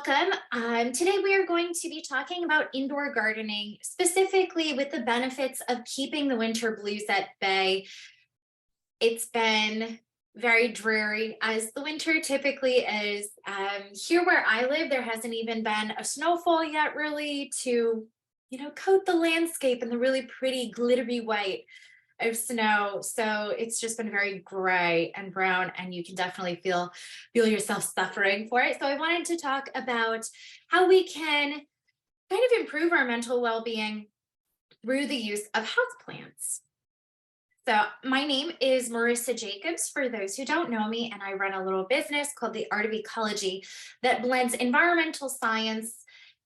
welcome. Today we are going to be talking about indoor gardening, specifically with the benefits of keeping the winter blues at bay. It's been very dreary, as the winter typically is. Here where I live, there hasn't even been a snowfall yet really to, coat the landscape in the really pretty glittery white of snow. So it's just been very gray and brown, and you can definitely feel yourself suffering for it. So I wanted to talk about how we can kind of improve our mental well-being through the use of houseplants. So my name is Marissa Jacobs, for those who don't know me, and I run a little business called the Art of Ecology that blends environmental science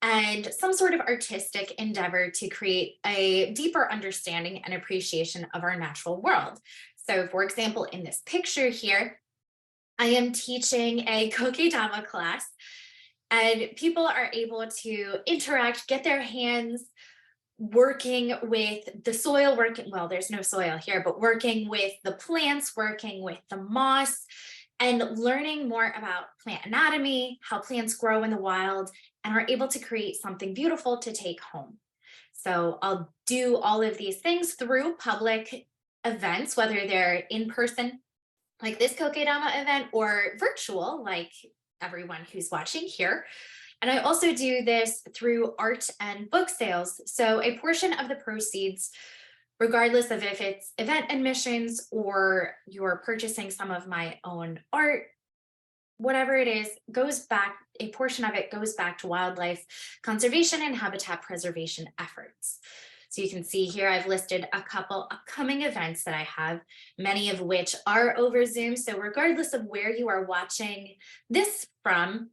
and some sort of artistic endeavor to create a deeper understanding and appreciation of our natural world. So for example, in this picture here, I am teaching a Kokedama class, and people are able to interact, get their hands working with the soil, well, there's no soil here, but working with the plants, working with the moss, and learning more about plant anatomy, how plants grow in the wild, and are able to create something beautiful to take home. So I'll do all of these things through public events, whether they're in person, like this Kokedama event, or virtual, like everyone who's watching here. And I also do this through art and book sales. So a portion of the proceeds, regardless of if it's event admissions or you're purchasing some of my own art, whatever it is, goes back, a portion of it goes back to wildlife conservation and habitat preservation efforts. So you can see here, I've listed a couple upcoming events that I have, many of which are over Zoom. So regardless of where you are watching this from,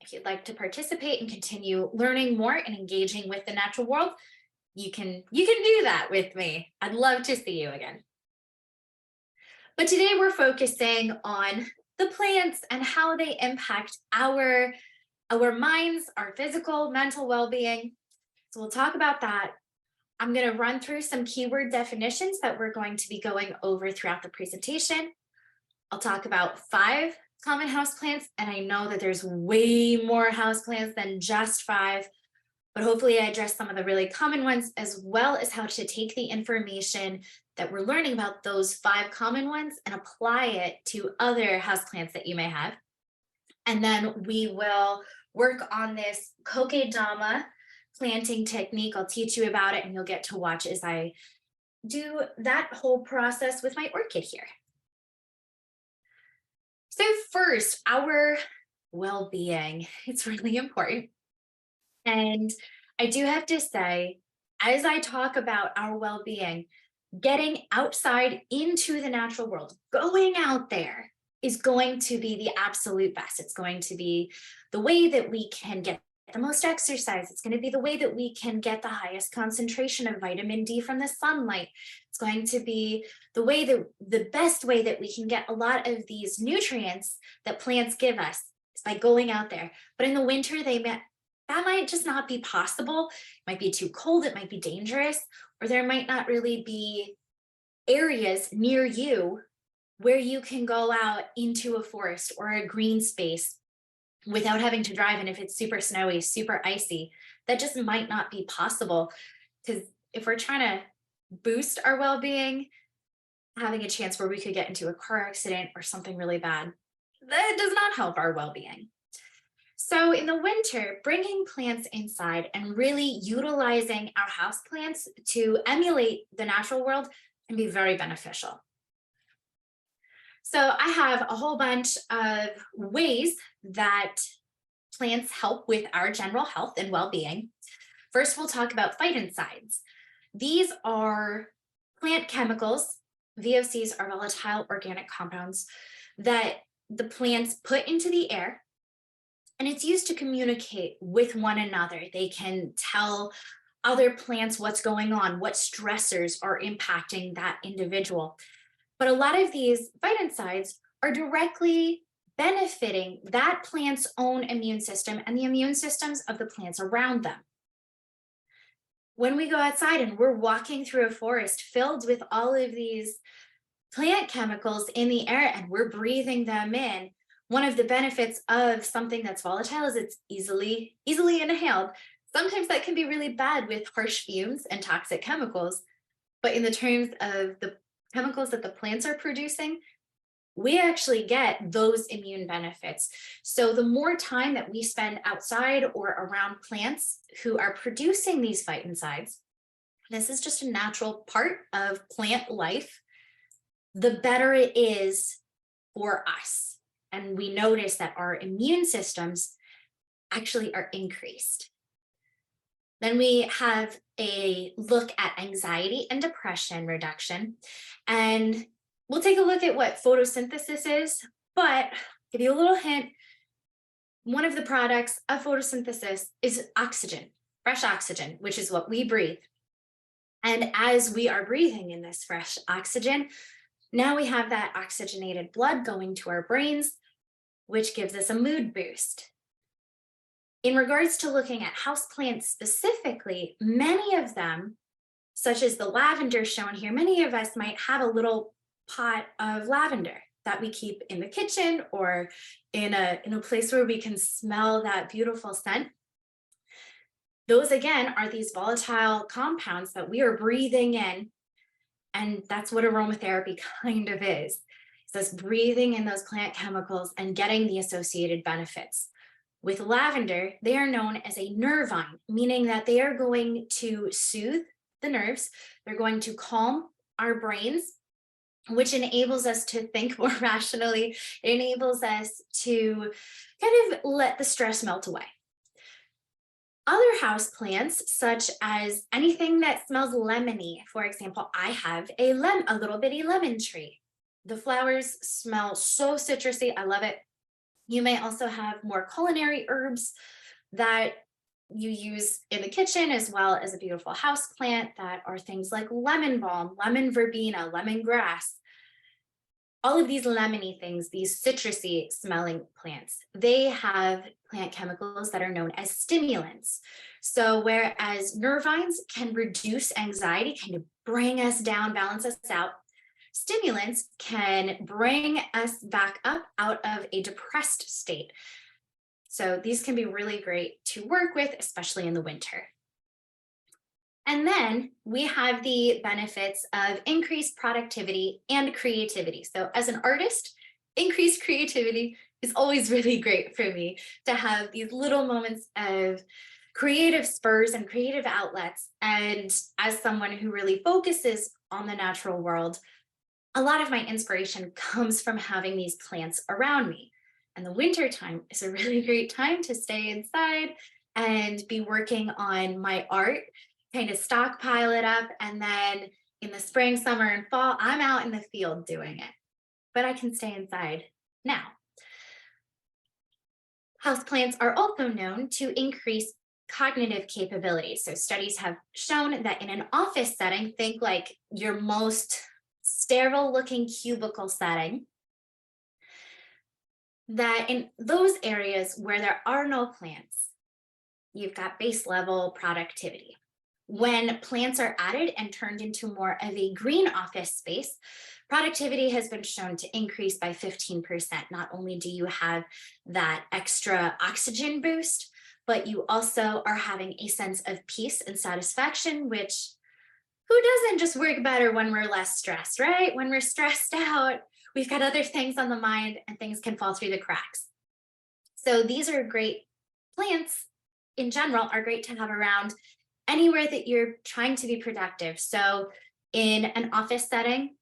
if you'd like to participate and continue learning more and engaging with the natural world, you can do that with me. I'd love to see you again. But today we're focusing on the plants and how they impact our minds, our physical, mental well-being. So we'll talk about that. I'm going to run through some keyword definitions that we're going to be going over throughout the presentation. I'll talk about 5 common houseplants, and I know that there's way more houseplants than just 5, but hopefully I address some of the really common ones, as well as how to take the information that we're learning about those 5 common ones and apply it to other houseplants that you may have. And then we will work on this Kokedama planting technique. I'll teach you about it, and you'll get to watch as I do that whole process with my orchid here. So first, our well-being, it's really important. And I do have to say, as I talk about our well-being, getting outside into the natural world, going out there is going to be the absolute best. It's going to be the way that we can get the most exercise. It's going to be the way that we can get the highest concentration of vitamin D from the sunlight. It's going to be the best way that we can get a lot of these nutrients that plants give us is by going out there. But in the winter, that might just not be possible. It might be too cold, it might be dangerous, or there might not really be areas near you where you can go out into a forest or a green space without having to drive. And if it's super snowy, super icy, that just might not be possible. Because if we're trying to boost our well-being, having a chance where we could get into a car accident or something really bad, that does not help our well-being. So in the winter, bringing plants inside and really utilizing our house plants to emulate the natural world can be very beneficial. So I have a whole bunch of ways that plants help with our general health and well-being. First, we'll talk about phytoncides. These are plant chemicals. VOCs are volatile organic compounds that the plants put into the air, and it's used to communicate with one another. They can tell other plants what's going on, what stressors are impacting that individual. But a lot of these phytoncides are directly benefiting that plant's own immune system and the immune systems of the plants around them. When we go outside and we're walking through a forest filled with all of these plant chemicals in the air and we're breathing them in, one of the benefits of something that's volatile is it's easily inhaled. Sometimes that can be really bad with harsh fumes and toxic chemicals, but in the terms of the chemicals that the plants are producing, we actually get those immune benefits. So the more time that we spend outside or around plants who are producing these phytoncides, this is just a natural part of plant life, the better it is for us. And we notice that our immune systems actually are increased. Then we have a look at anxiety and depression reduction. And we'll take a look at what photosynthesis is, but give you a little hint. One of the products of photosynthesis is oxygen, fresh oxygen, which is what we breathe. And as we are breathing in this fresh oxygen, now we have that oxygenated blood going to our brains, which gives us a mood boost. In regards to looking at houseplants specifically, many of them, such as the lavender shown here, many of us might have a little pot of lavender that we keep in the kitchen or in a place where we can smell that beautiful scent. Those, again, are these volatile compounds that we are breathing in. And that's what aromatherapy kind of is. It's us breathing in those plant chemicals and getting the associated benefits. With lavender, they are known as a nervine, meaning that they are going to soothe the nerves. They're going to calm our brains, which enables us to think more rationally. It enables us to kind of let the stress melt away. Other house plants, such as anything that smells lemony, for example, I have a little bitty lemon tree. The flowers smell so citrusy. I love it. You may also have more culinary herbs that you use in the kitchen, as well as a beautiful house plant that are things like lemon balm, lemon verbena, lemongrass. All of these lemony things, these citrusy smelling plants, they have plant chemicals that are known as stimulants. So whereas nervines can reduce anxiety, kind of bring us down, balance us out, stimulants can bring us back up out of a depressed state. So these can be really great to work with, especially in the winter. And then we have the benefits of increased productivity and creativity. So as an artist, increased creativity is always really great for me to have these little moments of creative spurs and creative outlets. And as someone who really focuses on the natural world, a lot of my inspiration comes from having these plants around me. And the winter time is a really great time to stay inside and be working on my art, kind of stockpile it up. And then in the spring, summer, and fall, I'm out in the field doing it. But I can stay inside now. Houseplants are also known to increase cognitive capabilities. So studies have shown that in an office setting, think like your most sterile looking cubicle setting, that in those areas where there are no plants, you've got base level productivity. When plants are added and turned into more of a green office space, productivity has been shown to increase by 15%. Not only do you have that extra oxygen boost, but you also are having a sense of peace and satisfaction, which who doesn't just work better when we're less stressed, right? When we're stressed out, we've got other things on the mind and things can fall through the cracks. So these are great plants in general, are great to have around anywhere that you're trying to be productive. So in an office setting,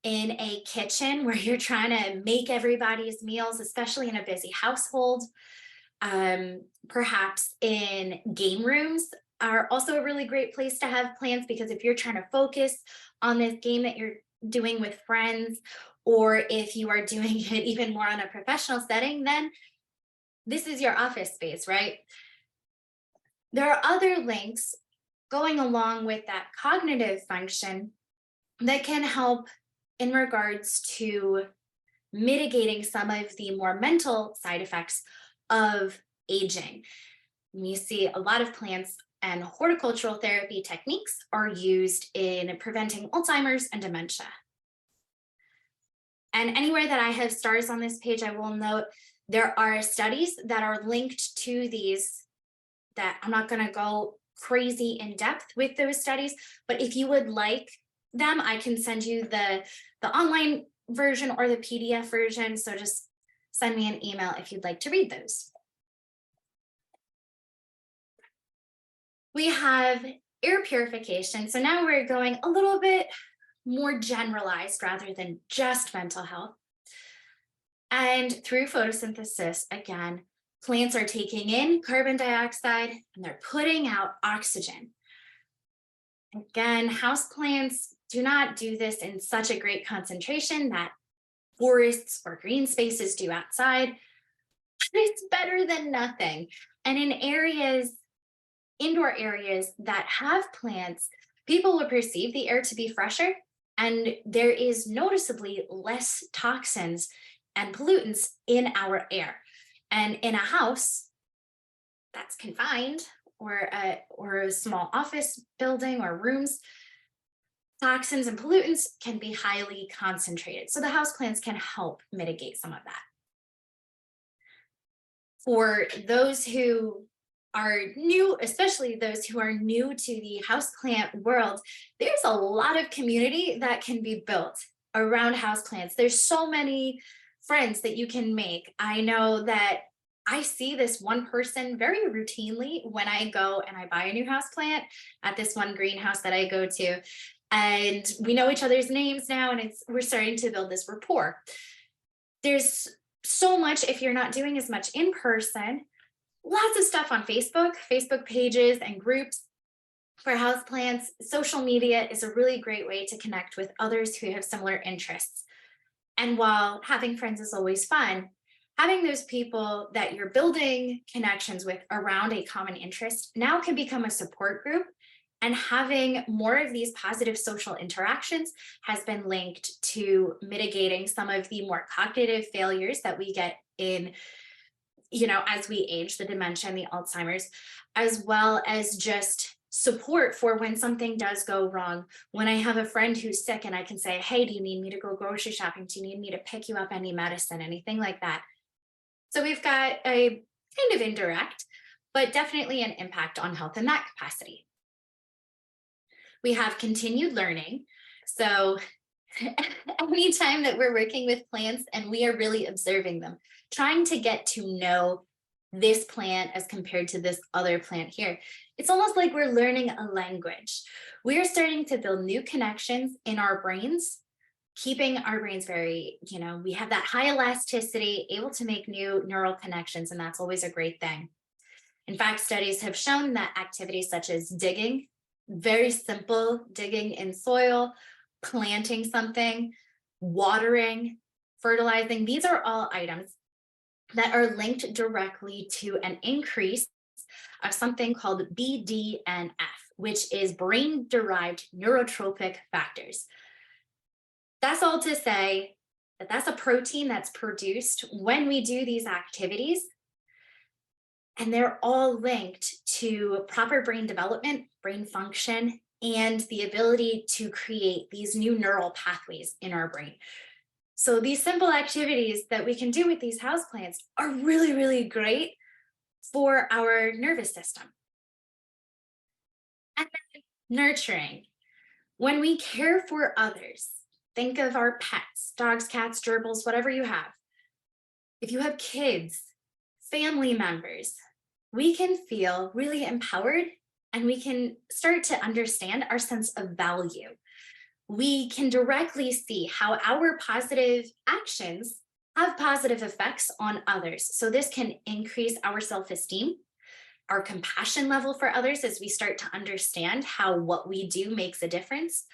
in a kitchen where you're trying to make everybody's meals, especially in a busy household, perhaps in game rooms are also a really great place to have plants, because if you're trying to focus on this game that you're doing with friends, or if you are doing it even more on a professional setting, then this is your office space, right? There are other links going along with that cognitive function that can help in regards to mitigating some of the more mental side effects of aging. You see a lot of plants and horticultural therapy techniques are used in preventing Alzheimer's and dementia. And anywhere that I have stars on this page, I will note There are studies that are linked to these that I'm not going to go crazy in depth with those studies, but if you would like them, I can send you the online version or the PDF version. So just send me an email if you'd like to read those. We have air purification. So now we're going a little bit more generalized rather than just mental health. And through photosynthesis, again, plants are taking in carbon dioxide and they're putting out oxygen. Again, houseplants do not do this in such a great concentration that forests or green spaces do outside. It's better than nothing. And in areas, indoor areas that have plants, people will perceive the air to be fresher, and there is noticeably less toxins and pollutants in our air. And in a house that's confined, or a small office building or rooms, toxins and pollutants can be highly concentrated. So the houseplants can help mitigate some of that. For those who are new, especially those who are new to the houseplant world, there's a lot of community that can be built around houseplants. There's so many friends that you can make. I know that I see this one person very routinely when I go and I buy a new houseplant at this one greenhouse that I go to. And we know each other's names now, and we're starting to build this rapport. There's so much, if you're not doing as much in person, lots of stuff on Facebook pages and groups for houseplants. Social media is a really great way to connect with others who have similar interests. And while having friends is always fun, having those people that you're building connections with around a common interest now can become a support group. And having more of these positive social interactions has been linked to mitigating some of the more cognitive failures that we get in, as we age, the dementia and the Alzheimer's, as well as just support for when something does go wrong. When I have a friend who's sick and I can say, hey, do you need me to go grocery shopping? Do you need me to pick you up any medicine, anything like that? So we've got a kind of indirect, but definitely an impact on health in that capacity. We have continued learning. So anytime that we're working with plants and we are really observing them, trying to get to know this plant as compared to this other plant here, it's almost like we're learning a language. We're starting to build new connections in our brains, keeping our brains very, we have that high elasticity, able to make new neural connections, and that's always a great thing. In fact, studies have shown that activities such as digging, very simple digging in soil, planting something, watering, fertilizing, these are all items that are linked directly to an increase of something called BDNF, which is brain-derived neurotrophic factors. That's all to say that that's a protein that's produced when we do these activities, and they're all linked to proper brain development, brain function, and the ability to create these new neural pathways in our brain. So these simple activities that we can do with these houseplants are really, really great for our nervous system. And then nurturing. When we care for others, think of our pets, dogs, cats, gerbils, whatever you have. If you have kids, family members, we can feel really empowered, and we can start to understand our sense of value. We can directly see how our positive actions have positive effects on others. So this can increase our self-esteem, our compassion level for others as we start to understand how what we do makes a difference,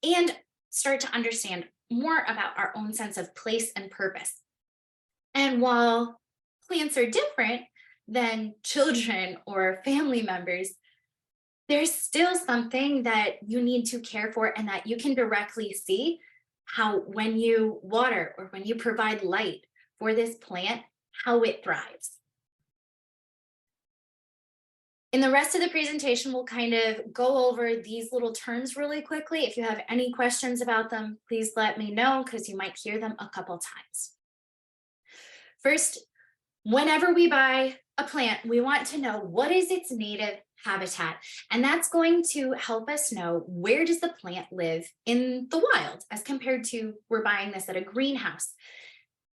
and start to understand more about our own sense of place and purpose. And while plants are different than children or family members, there's still something that you need to care for, and that you can directly see how when you water or when you provide light for this plant, how it thrives. In the rest of the presentation, we'll kind of go over these little terms really quickly. If you have any questions about them, please let me know, because you might hear them a couple times. First, Whenever we buy a plant, we want to know what is its native habitat. And that's going to help us know where does the plant live in the wild as compared to we're buying this at a greenhouse.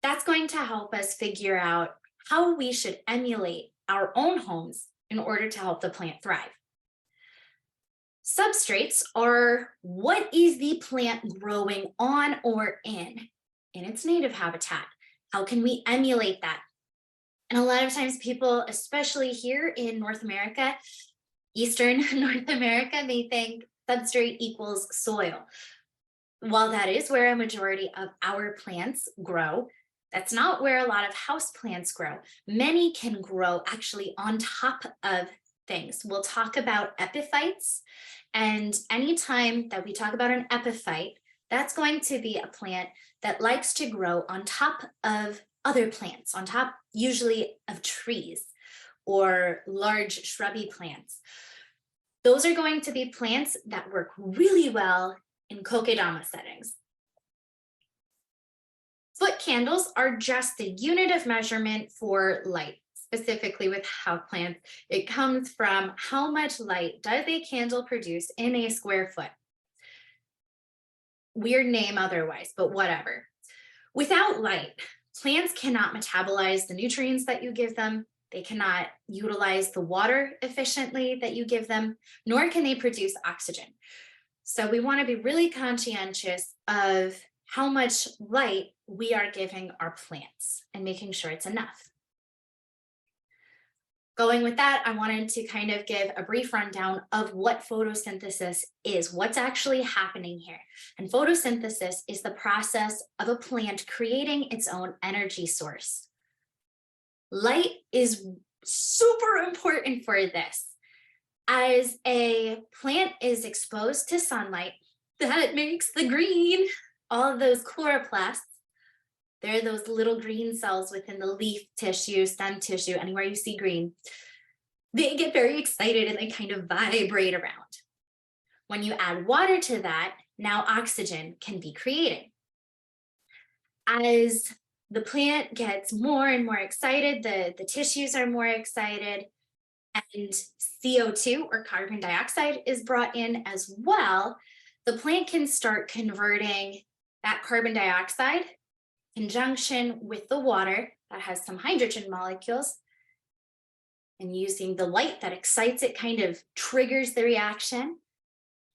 That's going to help us figure out how we should emulate our own homes in order to help the plant thrive. Substrates are what is the plant growing on or in its native habitat. How can we emulate that? And a lot of times people, especially here in North America, Eastern North America, may think substrate equals soil. While that is where a majority of our plants grow, that's not where a lot of house plants grow. Many can grow actually on top of things. We'll talk about epiphytes, and anytime that we talk about an epiphyte, that's going to be a plant that likes to grow on top of other plants, on top usually of trees or large shrubby plants. Those are going to be plants that work really well in kokedama settings. Foot candles are just the unit of measurement for light, specifically with houseplants. It comes from how much light does a candle produce in a square foot. Weird name otherwise, but whatever. Without light, plants cannot metabolize the nutrients that you give them. They cannot utilize the water efficiently that you give them, nor can they produce oxygen. So we want to be really conscientious of how much light we are giving our plants and making sure it's enough. Going with that, I wanted to kind of give a brief rundown of what photosynthesis is, what's actually happening here. And photosynthesis is the process of a plant creating its own energy source. Light is super important for this. As a plant is exposed to sunlight, that makes the green. All of those chloroplasts, they're those little green cells within the leaf tissue, stem tissue, anywhere you see green. They get very excited and they kind of vibrate around. When you add water to that, now oxygen can be created. As the plant gets more and more excited, the tissues are more excited, and CO2 or carbon dioxide is brought in as well, the plant can start converting that carbon dioxide in conjunction with the water that has some hydrogen molecules, and using the light that excites it kind of triggers the reaction.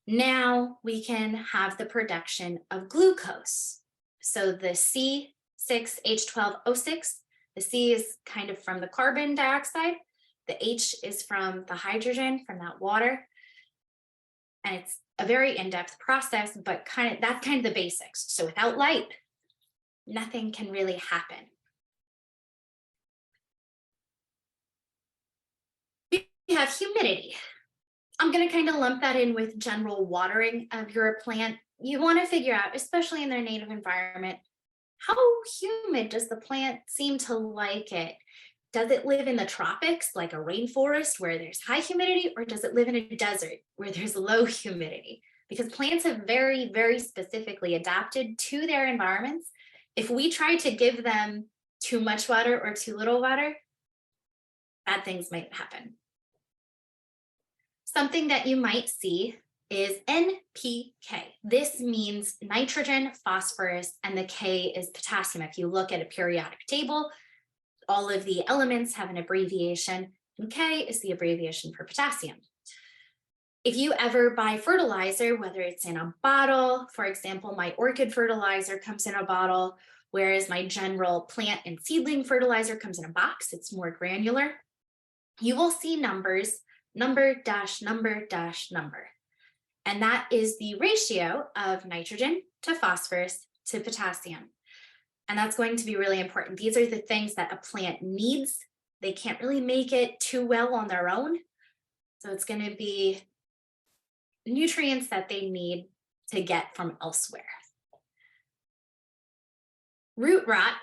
Now we can have the production of glucose. So the C6H12O6, the C is kind of from the carbon dioxide, the H is from the hydrogen from that water. And it's a very in-depth process, but that's kind of the basics. So without light, nothing can really happen. We have humidity. I'm going to kind of lump that in with general watering of your plant. You want to figure out, especially in their native environment, how humid does the plant seem to like it? Does it live in the tropics, like a rainforest where there's high humidity, or does it live in a desert where there's low humidity? Because plants have very, very specifically adapted to their environments. If we try to give them too much water or too little water, bad things might happen. Something that you might see is NPK. This means nitrogen, phosphorus, and the K is potassium. If you look at a periodic table, all of the elements have an abbreviation, and K is the abbreviation for potassium. If you ever buy fertilizer, whether it's in a bottle, for example, my orchid fertilizer comes in a bottle, whereas my general plant and seedling fertilizer comes in a box, it's more granular, you will see numbers, number dash number dash number. And that is the ratio of nitrogen to phosphorus to potassium. And that's going to be really important. These are the things that a plant needs. They can't really make it too well on their own. So it's going to be nutrients that they need to get from elsewhere. Root rot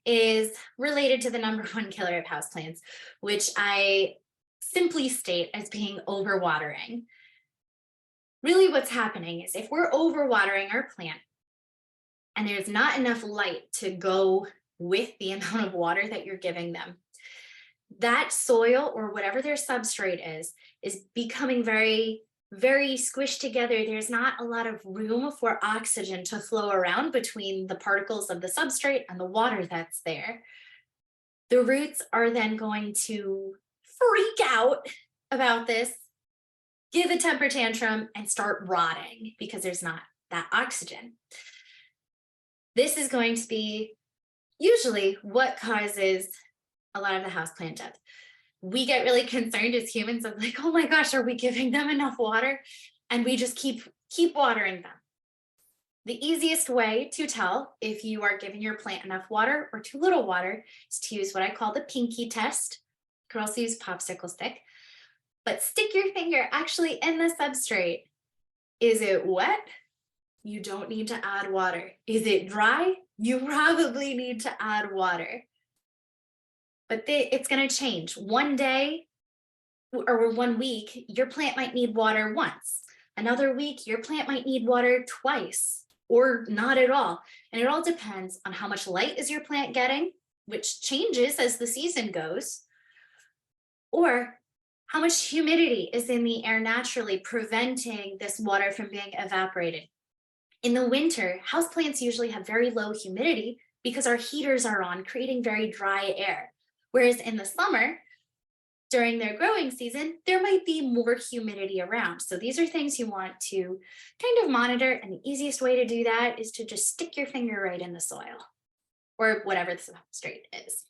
is related to the #1 killer of houseplants, which I simply state as being overwatering. Really what's happening is if we're overwatering our plant, and there's not enough light to go with the amount of water that you're giving them. That soil or whatever their substrate is becoming very, very squished together. There's not a lot of room for oxygen to flow around between the particles of the substrate and the water that's there. The roots are then going to freak out about this, give a temper tantrum, and start rotting because there's not that oxygen. This is going to be usually what causes a lot of the houseplant death. We get really concerned as humans of like, oh my gosh, are we giving them enough water? And we just keep watering them. The easiest way to tell if you are giving your plant enough water or too little water is to use what I call the pinky test. You can also use popsicle stick, but stick your finger actually in the substrate. Is it wet? You don't need to add water. Is it dry? You probably need to add water. But it's going to change. One day or 1 week, your plant might need water once. Another week, your plant might need water twice or not at all. And it all depends on how much light is your plant getting, which changes as the season goes, or how much humidity is in the air naturally preventing this water from being evaporated. In the winter, houseplants usually have very low humidity because our heaters are on, creating very dry air. Whereas in the summer, during their growing season, there might be more humidity around. So these are things you want to kind of monitor. And the easiest way to do that is to just stick your finger right in the soil or whatever the substrate is.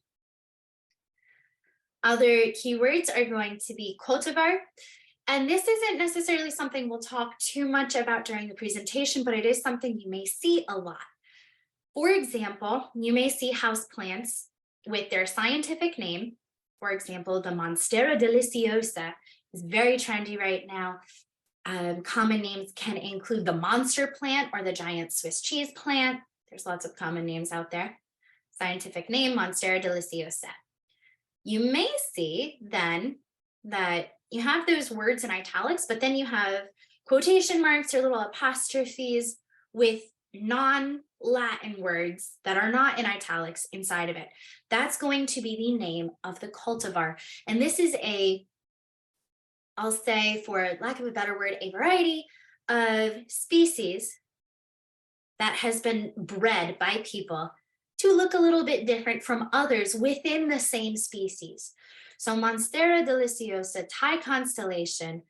Other keywords are going to be cultivar. And this isn't necessarily something we'll talk too much about during the presentation, but it is something you may see a lot. For example, you may see houseplants with their scientific name. For example, the Monstera deliciosa is very trendy right now. Common names can include the monster plant or the giant Swiss cheese plant. There's lots of common names out there. Scientific name, Monstera deliciosa. You may see then that you have those words in italics, but then you have quotation marks or little apostrophes with non-Latin words that are not in italics inside of it. That's going to be the name of the cultivar. And this is I'll say, for lack of a better word, a variety of species that has been bred by people to look a little bit different from others within the same species. So Monstera deliciosa Thai constellation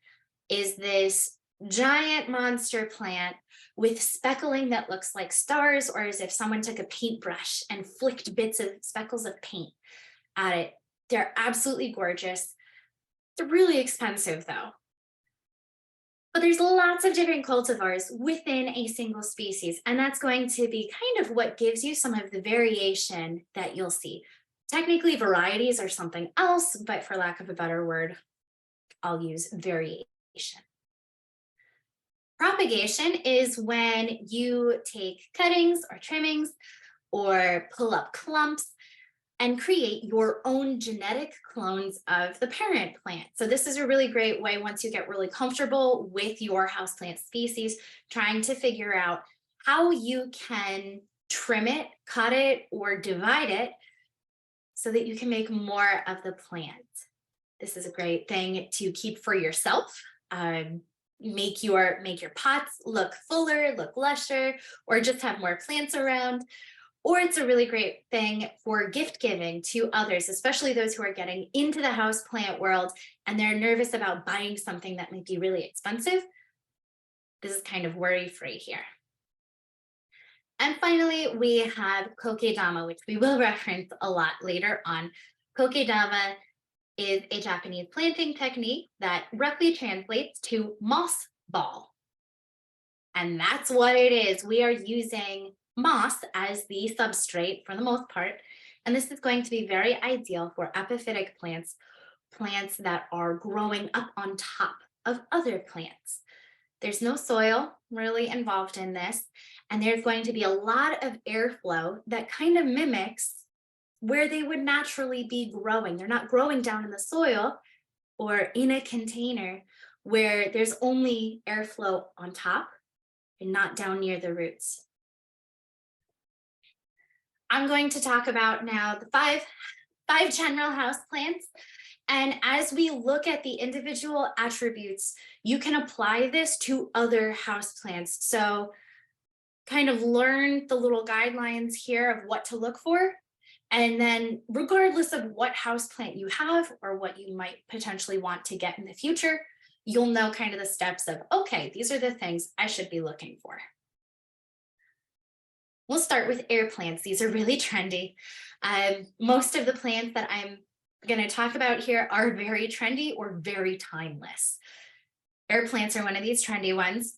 is this giant monster plant with speckling that looks like stars, or as if someone took a paintbrush and flicked bits of speckles of paint at it. They're absolutely gorgeous. They're really expensive though. But there's lots of different cultivars within a single species, and that's going to be kind of what gives you some of the variation that you'll see. Technically, varieties are something else, but for lack of a better word, I'll use variation. Propagation is when you take cuttings or trimmings or pull up clumps and create your own genetic clones of the parent plant. So this is a really great way, once you get really comfortable with your houseplant species, trying to figure out how you can trim it, cut it, or divide it so that you can make more of the plant. This is a great thing to keep for yourself. Make your pots look fuller, look lusher, or just have more plants around. Or it's a really great thing for gift giving to others, especially those who are getting into the houseplant world and they're nervous about buying something that might be really expensive. This is kind of worry-free here. And finally, we have Kokedama, which we will reference a lot later on. Kokedama is a Japanese planting technique that roughly translates to moss ball. And that's what it is. We are using moss as the substrate for the most part. And this is going to be very ideal for epiphytic plants, plants that are growing up on top of other plants. There's no soil really involved in this, and there's going to be a lot of airflow that kind of mimics where they would naturally be growing. They're not growing down in the soil or in a container where there's only airflow on top and not down near the roots. I'm going to talk about now the five general house plants. And as we look at the individual attributes, you can apply this to other house plants. So kind of learn the little guidelines here of what to look for. And then regardless of what house plant you have or what you might potentially want to get in the future, you'll know kind of the steps of, okay, these are the things I should be looking for. We'll start with air plants. These are really trendy. Most of the plants that I'm going to talk about here are very trendy or very timeless. Air plants are one of these trendy ones,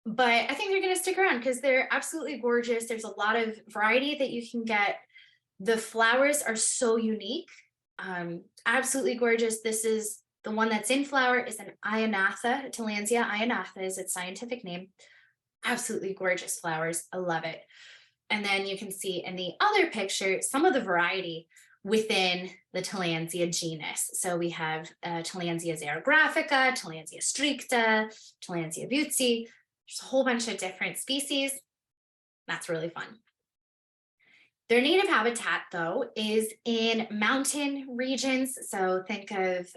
but I think they're going to stick around because they're absolutely gorgeous. There's a lot of variety that you can get. The flowers are so unique, absolutely gorgeous. This is the one that's in flower is an Ionatha, Tillandsia ionatha is its scientific name. Absolutely gorgeous flowers. I love it. And then you can see in the other picture some of the variety within the Tillandsia genus. So we have Tillandsia xerographica, Tillandsia stricta, Tillandsia butzi. There's a whole bunch of different species. That's really fun. Their native habitat, though, is in mountain regions. So think of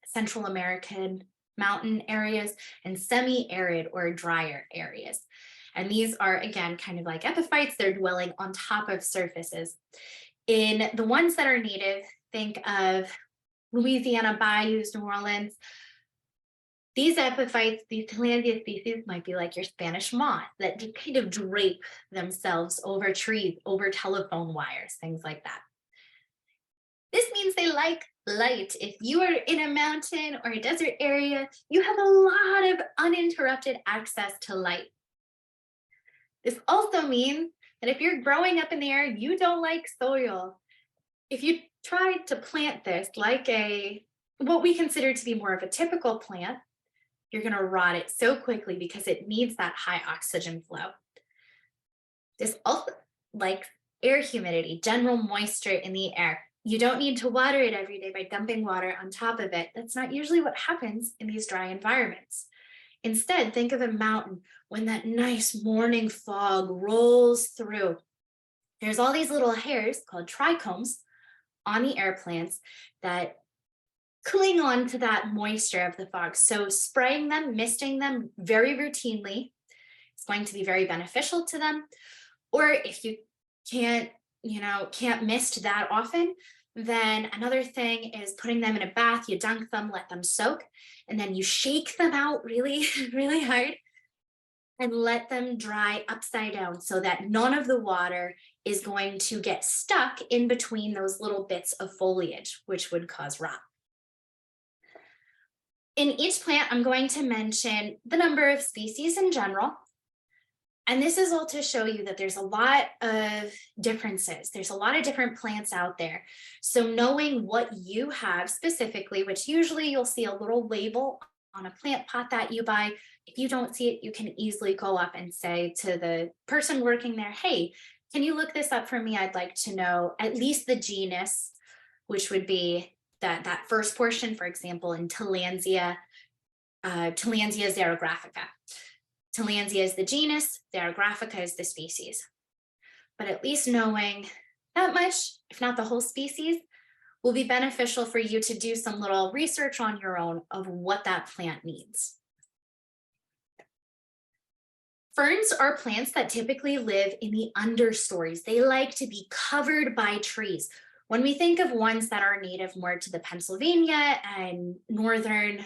Central American mountain areas and semi-arid or drier areas. And these are, again, kind of like epiphytes. They're dwelling on top of surfaces. In the ones that are native, think of Louisiana bayous, New Orleans. These epiphytes, these Tillandsia species might be like your Spanish moth that just kind of drape themselves over trees, over telephone wires, things like that. This means they like light. If you are in a mountain or a desert area, you have a lot of uninterrupted access to light. This also means that if you're growing up in the area, you don't like soil. If you tried to plant this like what we consider to be more of a typical plant, you're going to rot it so quickly because it needs that high oxygen flow. This also likes air humidity, general moisture in the air. You don't need to water it every day by dumping water on top of it. That's not usually what happens in these dry environments. Instead, think of a mountain when that nice morning fog rolls through. There's all these little hairs called trichomes on the air plants that cling on to that moisture of the fog. So spraying them, misting them very routinely is going to be very beneficial to them. Or if you can't mist that often, then another thing is putting them in a bath. You dunk them, let them soak, and then you shake them out really, really hard and let them dry upside down so that none of the water is going to get stuck in between those little bits of foliage, which would cause rot. In each plant, I'm going to mention the number of species in general. And this is all to show you that there's a lot of differences. There's a lot of different plants out there. So knowing what you have specifically, which usually you'll see a little label on a plant pot that you buy. If you don't see it, you can easily go up and say to the person working there, hey, can you look this up for me? I'd like to know at least the genus, which would be that first portion, for example, in Tillandsia xerographica. Tillandsia is the genus, xerographica is the species. But at least knowing that much, if not the whole species, will be beneficial for you to do some little research on your own of what that plant needs. Ferns are plants that typically live in the understories. They like to be covered by trees. When we think of ones that are native more to the Pennsylvania and northern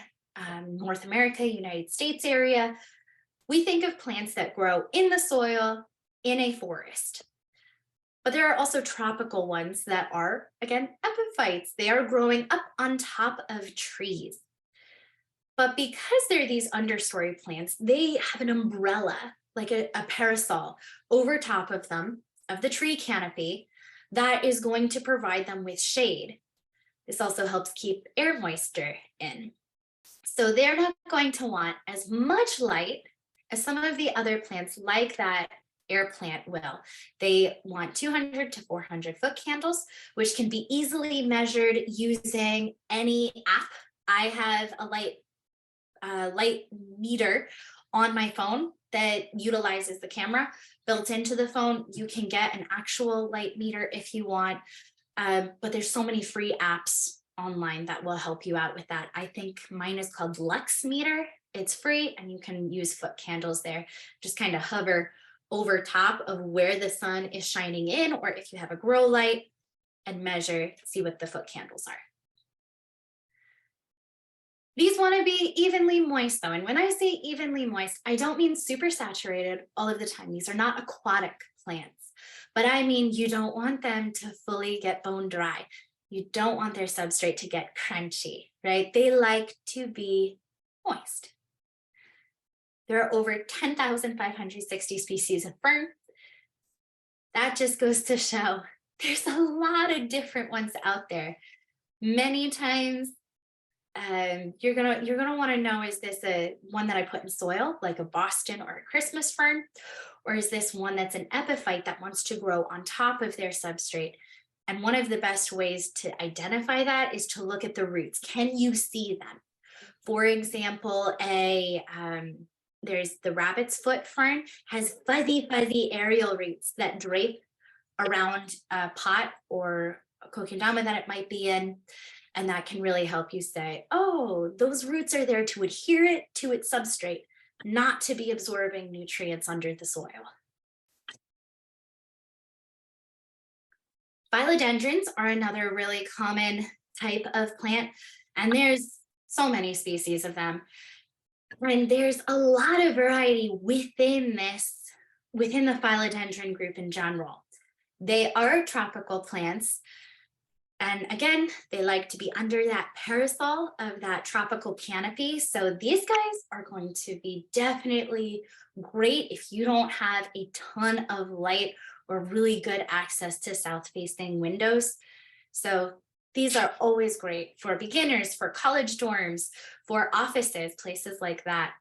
North America, United States area, we think of plants that grow in the soil in a forest. But there are also tropical ones that are, again, epiphytes. They are growing up on top of trees. But because they're these understory plants, they have an umbrella, like a parasol, over top of them, of the tree canopy, that is going to provide them with shade. This also helps keep air moisture in. So they're not going to want as much light as some of the other plants like that air plant will. They want 200 to 400 foot candles, which can be easily measured using any app. I have a light meter on my phone that utilizes the camera built into the phone. You can get an actual light meter if you want, but there's so many free apps online that will help you out with that. I think mine is called Lux Meter. It's free and you can use foot candles there. Just kind of hover over top of where the sun is shining in, or if you have a grow light, and measure, see what the foot candles are. These want to be evenly moist though. And when I say evenly moist, I don't mean super saturated all of the time. These are not aquatic plants, but I mean, you don't want them to fully get bone dry. You don't want their substrate to get crunchy, right? They like to be moist. There are over 10,560 species of fern. That just goes to show there's a lot of different ones out there. Many times, you're gonna want to know, is this a one that I put in soil, like a Boston or a Christmas fern, or is this one that's an epiphyte that wants to grow on top of their substrate? And one of the best ways to identify that is to look at the roots. Can you see them? For example, there's the rabbit's foot fern, has fuzzy aerial roots that drape around a pot or a kokedama that it might be in. And that can really help you say, oh, those roots are there to adhere it to its substrate, not to be absorbing nutrients under the soil. Philodendrons are another really common type of plant, and there's so many species of them. And there's a lot of variety within the philodendron group in general. They are tropical plants. And again, they like to be under that parasol of that tropical canopy. So these guys are going to be definitely great if you don't have a ton of light or really good access to south-facing windows. So these are always great for beginners, for college dorms, for offices, places like that.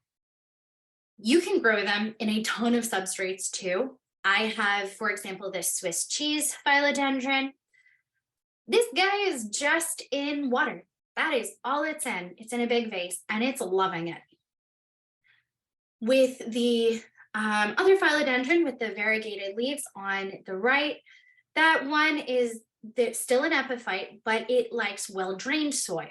You can grow them in a ton of substrates too. I have, for example, this Swiss cheese philodendron. This guy is just in water. That is all it's in. It's in a big vase and it's loving it. With the other philodendron with the variegated leaves on the right, that one is still an epiphyte, but it likes well-drained soil,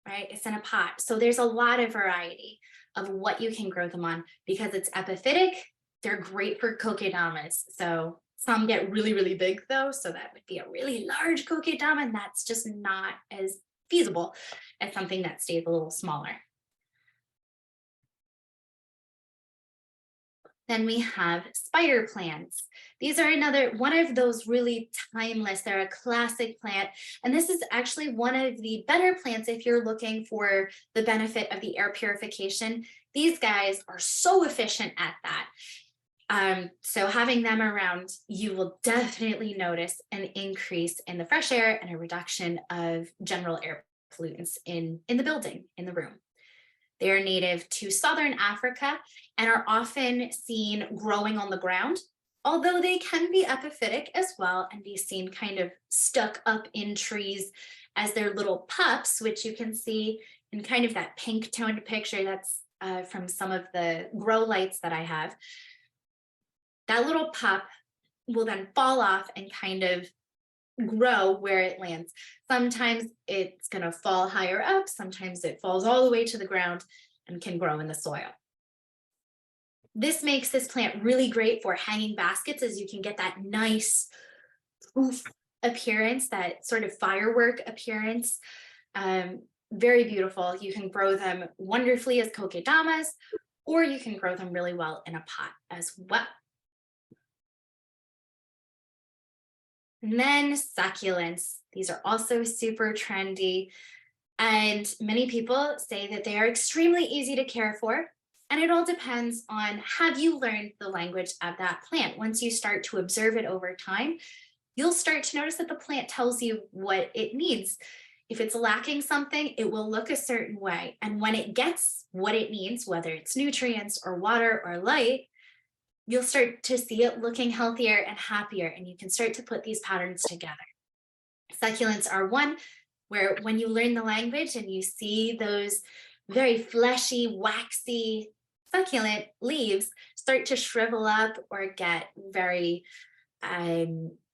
right? It's in a pot. So there's a lot of variety of what you can grow them on. Because it's epiphytic, they're great for kokedamas. So some get really big though, so that would be a really large kokedama, and that's just not as feasible as something that stays a little smaller. Then we have spider plants. These are another one of those really timeless. They're a classic plant. And this is actually one of the better plants if you're looking for the benefit of the air purification. These guys are so efficient at that. So having them around, you will definitely notice an increase in the fresh air and a reduction of general air pollutants in the building, in the room. They are native to Southern Africa and are often seen growing on the ground, although they can be epiphytic as well and be seen kind of stuck up in trees as their little pups, which you can see in kind of that pink toned picture. That's from some of the grow lights that I have. That little pup will then fall off and kind of grow where it lands. Sometimes it's going to fall higher up, sometimes it falls all the way to the ground and can grow in the soil. This makes this plant really great for hanging baskets, as you can get that nice poof appearance, that sort of firework appearance. Very beautiful. You can grow them wonderfully as kokedamas, or you can grow them really well in a pot as well. And then succulents. These are also super trendy. And many people say that they are extremely easy to care for. And it all depends on, have you learned the language of that plant? Once you start to observe it over time, you'll start to notice that the plant tells you what it needs. If it's lacking something, it will look a certain way. And when it gets what it needs, whether it's nutrients or water or light, you'll start to see it looking healthier and happier, and you can start to put these patterns together. Succulents are one where when you learn the language and you see those very fleshy, waxy succulent leaves start to shrivel up or get very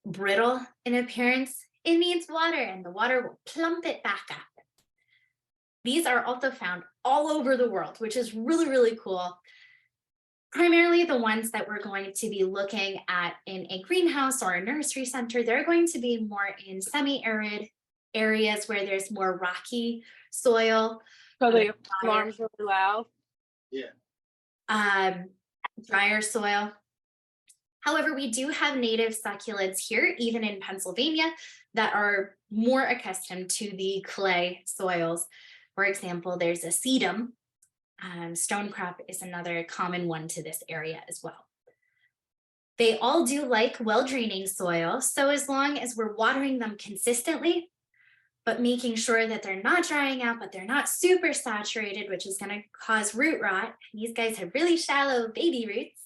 brittle in appearance, it needs water and the water will plump it back up. These are also found all over the world, which is really, really cool. Primarily the ones that we're going to be looking at in a greenhouse or a nursery center, they're going to be more in semi-arid areas where there's more rocky soil. So the alarm's really loud. Yeah. Drier soil. However, we do have native succulents here, even in Pennsylvania, that are more accustomed to the clay soils. For example, there's a sedum. Stonecrop is another common one to this area as well. They all do like well-draining soil, so as long as we're watering them consistently, but making sure that they're not drying out, but they're not super saturated, which is going to cause root rot. These guys have really shallow baby roots.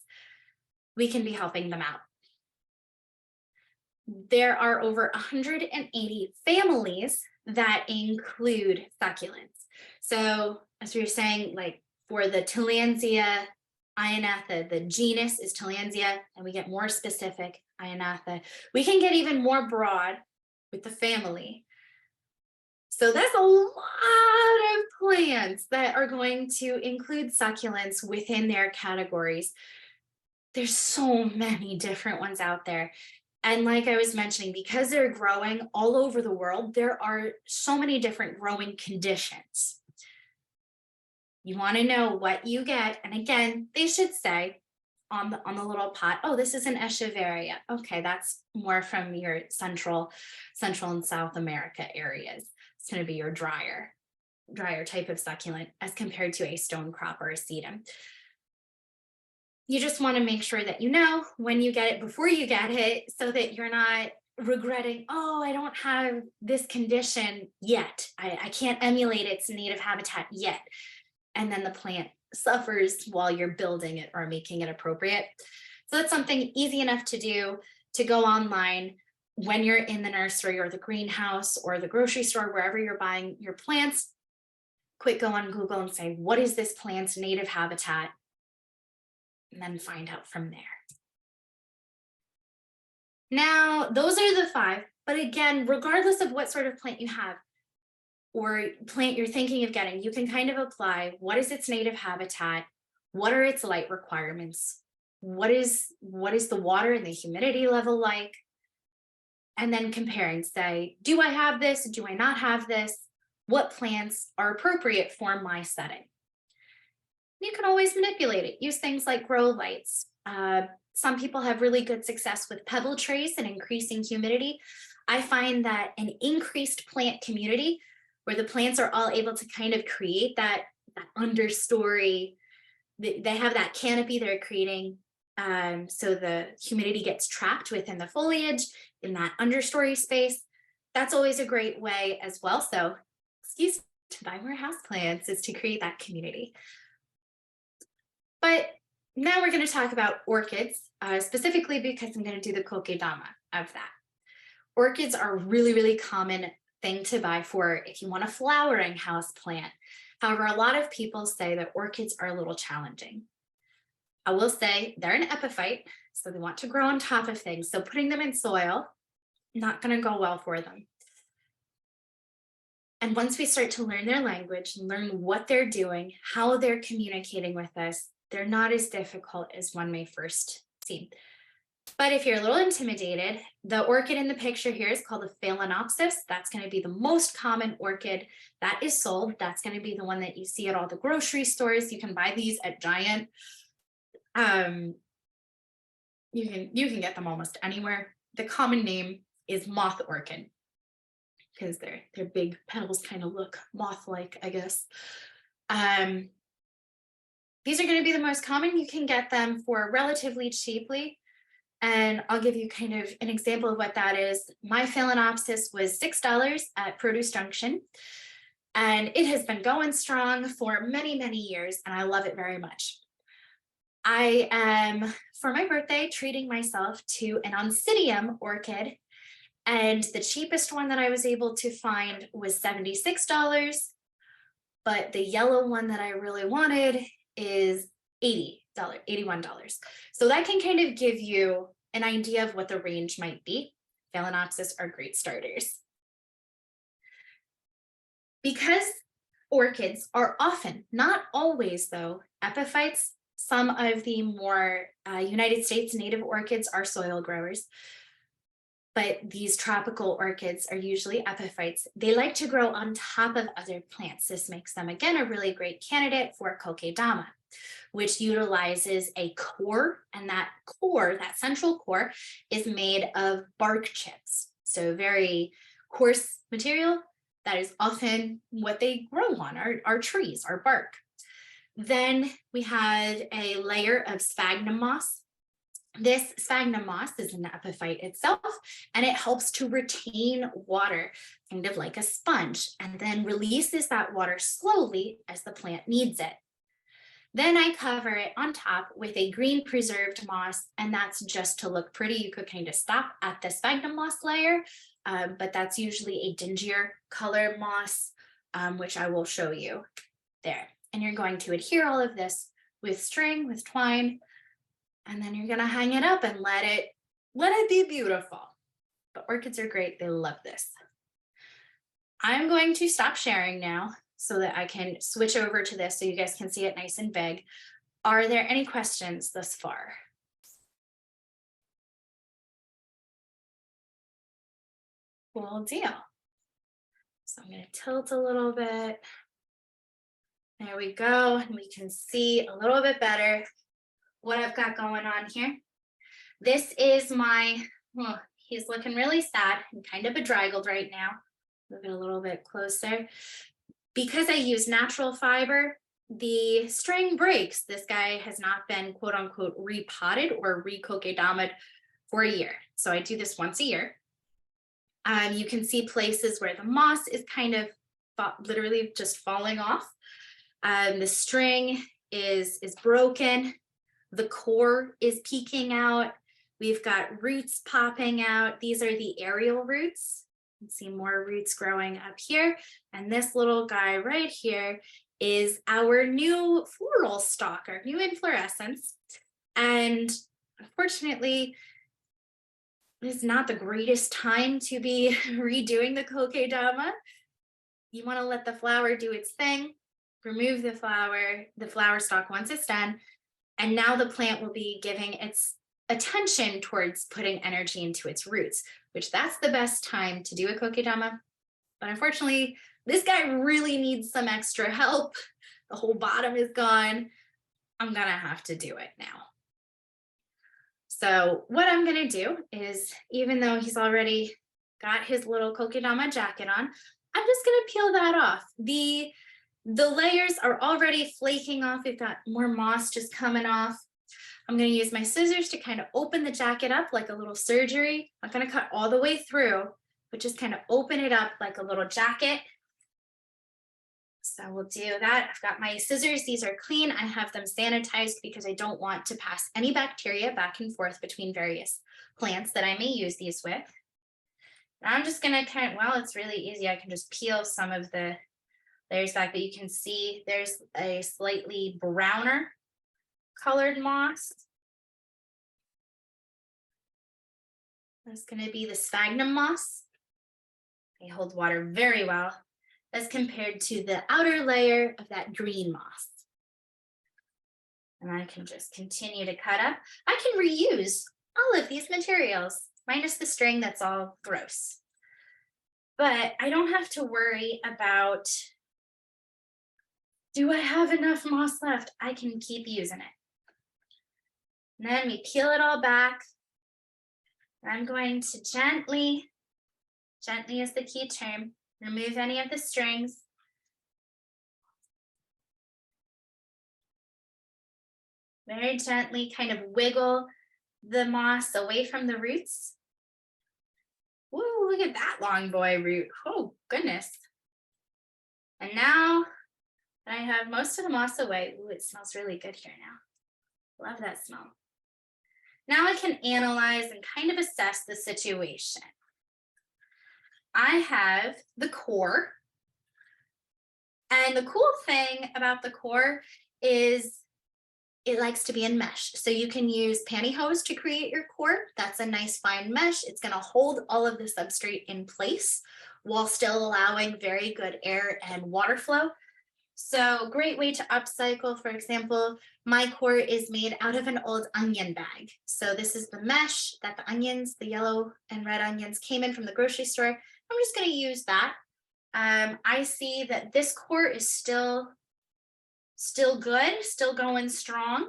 We can be helping them out. There are over 180 families that include succulents. So as we were saying, like for the Tillandsia ionantha, the genus is Tillandsia, and we get more specific ionantha. We can get even more broad with the family. So that's a lot of plants that are going to include succulents within their categories. There's so many different ones out there. And like I was mentioning, because they're growing all over the world, there are so many different growing conditions. You want to know what you get. And again, they should say on the little pot, oh, this is an echeveria. Okay, that's more from your Central and South America areas. It's going to be your drier type of succulent as compared to a stonecrop or a sedum. You just want to make sure that you know when you get it before you get it, so that you're not regretting, oh, I don't have this condition yet. I can't emulate its native habitat yet. And then the plant suffers while you're building it or making it appropriate. So that's something easy enough to do, to go online when you're in the nursery or the greenhouse or the grocery store, wherever you're buying your plants. Quick go on Google and say, what is this plant's native habitat? And then find out from there. Now, those are the 5, but again, regardless of what sort of plant you have or plant you're thinking of getting, you can kind of apply what is its native habitat, what are its light requirements, what is the water and the humidity level like, and then comparing, say, do I have this, do I not have this, what plants are appropriate for my setting. You can always manipulate it. Use things like grow lights. Some people have really good success with pebble trays and increasing humidity. I find that an increased plant community where the plants are all able to kind of create that understory, they have that canopy they're creating, so the humidity gets trapped within the foliage in that understory space. That's always a great way as well. So excuse me, to buy more houseplants is to create that community. But now we're going to talk about orchids, specifically because I'm going to do the Kokedama of that. Orchids are a really, really common thing to buy for if you want a flowering house plant. However, a lot of people say that orchids are a little challenging. I will say they're an epiphyte, so they want to grow on top of things. So putting them in soil, not going to go well for them. And once we start to learn their language and learn what they're doing, how they're communicating with us, they're not as difficult as one may first seem. But if you're a little intimidated, the orchid in the picture here is called a Phalaenopsis. That's going to be the most common orchid that is sold. That's going to be the one that you see at all the grocery stores. You can buy these at Giant. You can get them almost anywhere. The common name is moth orchid because their big petals kind of look moth-like, I guess. These are going to be the most common. You can get them for relatively cheaply. And I'll give you kind of an example of what that is. My Phalaenopsis was $6 at Produce Junction. And it has been going strong for many, many years. And I love it very much. I am, for my birthday, treating myself to an Oncidium orchid. And the cheapest one that I was able to find was $76. But the yellow one that I really wanted is $81. So that can kind of give you an idea of what the range might be. Phalaenopsis are great starters. Because orchids are often, not always though, epiphytes, some of the more United States native orchids are soil growers, but these tropical orchids are usually epiphytes. They like to grow on top of other plants. This makes them, again, a really great candidate for Kokedama, which utilizes a core, and that core, that central core, is made of bark chips. So very coarse material. That is often what they grow on, our trees, our bark. Then we had a layer of sphagnum moss. This sphagnum moss is an epiphyte itself, and it helps to retain water, kind of like a sponge, and then releases that water slowly as the plant needs it. Then I cover it on top with a green preserved moss, and that's just to look pretty. You could kind of stop at the sphagnum moss layer, but that's usually a dingier color moss, which I will show you there. And you're going to adhere all of this with string, with twine, and then you're going to hang it up and let it be beautiful. But orchids are great. They love this. I'm going to stop sharing now so that I can switch over to this so you guys can see it nice and big. Are there any questions thus far? Cool deal. So I'm going to tilt a little bit. There we go. And we can see a little bit better what I've got going on here. This is my, he's looking really sad and kind of bedraggled right now. Move it a little bit closer. Because I use natural fiber, the string breaks. This guy has not been quote unquote repotted or re-kokedama'd for a year. So I do this once a year. You can see places where the moss is kind of literally just falling off. The string is broken. The core is peeking out. We've got roots popping out. These are the aerial roots. You can see more roots growing up here. And this little guy right here is our new floral stalk, our new inflorescence. And unfortunately, it's not the greatest time to be redoing the kokedama. You want to let the flower do its thing, remove the flower stalk once it's done, and now the plant will be giving its attention towards putting energy into its roots, which that's the best time to do a kokedama. But unfortunately, this guy really needs some extra help. The whole bottom is gone. I'm gonna have to do it now. So what I'm gonna do is, even though he's already got his little kokedama jacket on, I'm just gonna peel that off. The layers are already flaking off. We've got more moss just coming off. I'm going to use my scissors to kind of open the jacket up like a little surgery. I'm not going to cut all the way through, but just kind of open it up like a little jacket. So we'll do that. I've got my scissors. These are clean. I have them sanitized because I don't want to pass any bacteria back and forth between various plants that I may use these with. Now I'm just going to kind of, well, it's really easy. I can just peel some of the layers back, but you can see there's a slightly browner colored moss. That's going to be the sphagnum moss. They hold water very well as compared to the outer layer of that green moss. And I can just continue to cut up. I can reuse all of these materials, minus the string that's all gross. But I don't have to worry about, do I have enough moss left? I can keep using it. And then we peel it all back. I'm going to gently is the key term, remove any of the strings. Very gently kind of wiggle the moss away from the roots. Woo, look at that long boy root. Oh, goodness. And now that I have most of the moss away, ooh, it smells really good here now. Love that smell. Now I can analyze and kind of assess the situation. I have the core. And the cool thing about the core is it likes to be in mesh. So you can use pantyhose to create your core. That's a nice fine mesh. It's going to hold all of the substrate in place while still allowing very good air and water flow. So great way to upcycle. For example, my core is made out of an old onion bag. So this is the mesh that the onions, the yellow and red onions came in from the grocery store. I'm just going to use that. I see that this core is still good, still going strong.